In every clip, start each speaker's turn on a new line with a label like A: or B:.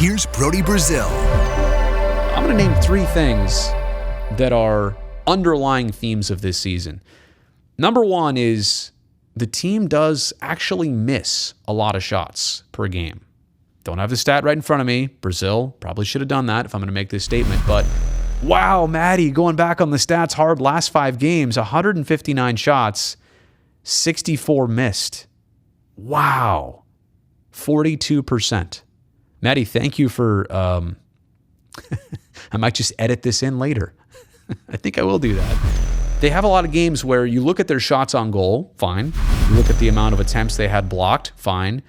A: Here's Brody Brazil.
B: I'm going to name three things that are underlying themes of this season. Number one is the team does actually miss a lot of shots per game. Don't have the stat right in front of me. Brazil probably should have done that if I'm going to make this statement. But wow, Maddie, going back on the stats hard, last 5 games, 159 shots, 64 missed. Wow. 42%. Maddie, thank you for... I might just edit this in later. I think I will do that. They have a lot of games where you look at their shots on goal, fine. You look at the amount of attempts they had blocked, fine.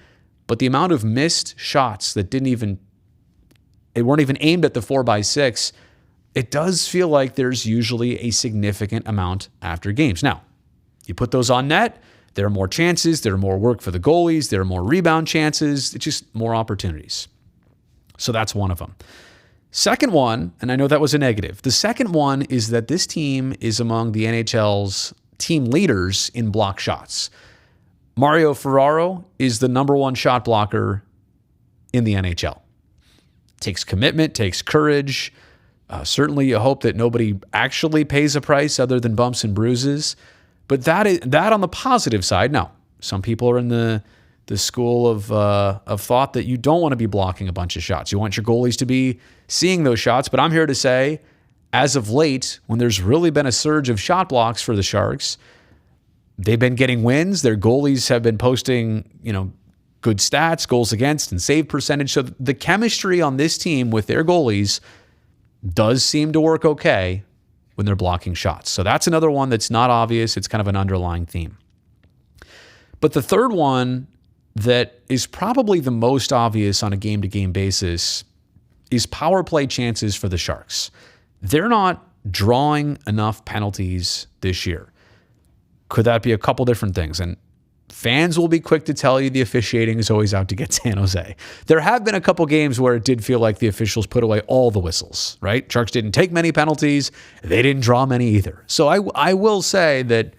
B: But the amount of missed shots that weren't even aimed at the 4x6, it does feel like there's usually a significant amount after games. Now, you put those on net, there are more chances, there are more work for the goalies, there are more rebound chances, it's just more opportunities. So that's one of them. Second one, and I know that was a negative. The second one is that this team is among the NHL's team leaders in block shots. Mario Ferraro is the number one shot blocker in the NHL. Takes commitment, takes courage. Certainly you hope that nobody actually pays a price other than bumps and bruises. But that on the positive side. Now, some people are in the school of thought that you don't want to be blocking a bunch of shots. You want your goalies to be seeing those shots. But I'm here to say, as of late, when there's really been a surge of shot blocks for the Sharks, they've been getting wins. Their goalies have been posting, good stats, goals against, and save percentage. So the chemistry on this team with their goalies does seem to work okay when they're blocking shots. So that's another one that's not obvious. It's kind of an underlying theme. But the third one that is probably the most obvious on a game-to-game basis is power play chances for the Sharks. They're not drawing enough penalties this year. Could that be a couple different things? And fans will be quick to tell you the officiating is always out to get San Jose. There have been a couple games where it did feel like the officials put away all the whistles, right? Sharks didn't take many penalties. They didn't draw many either. So I will say that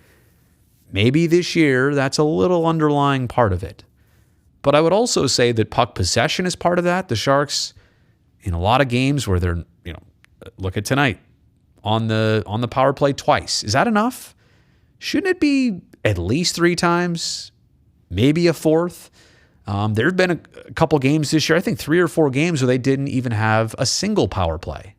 B: maybe this year that's a little underlying part of it. But I would also say that puck possession is part of that. The Sharks, in a lot of games where they're, look at tonight, on the power play twice. Is that enough? Shouldn't it be at least 3 times, maybe a fourth? There have been a couple games this year, I think 3 or 4 games where they didn't even have a single power play.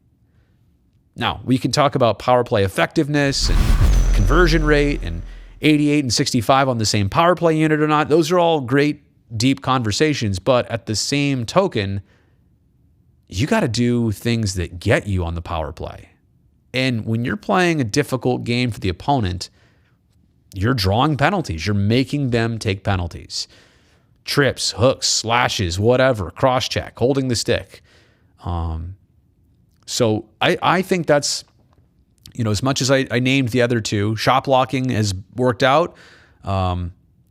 B: Now, we can talk about power play effectiveness and conversion rate and 88 and 65 on the same power play unit or not. Those are all great, deep conversations, but at the same token, you got to do things that get you on the power play. And when you're playing a difficult game for the opponent, you're drawing penalties. You're making them take penalties. Trips, hooks, slashes, whatever, cross-check, holding the stick. So I think that's, as much as I named the other two, shot blocking has worked out.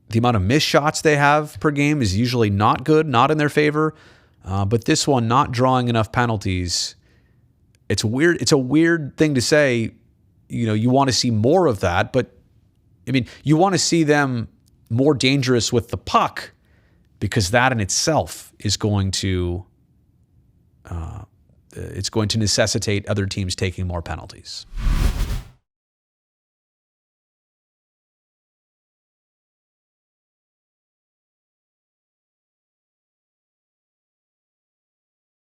B: The amount of missed shots they have per game is usually not good, not in their favor. But this one, not drawing enough penalties, it's weird. It's a weird thing to say. You want to see more of that, but you want to see them more dangerous with the puck because that in itself is going to necessitate other teams taking more penalties.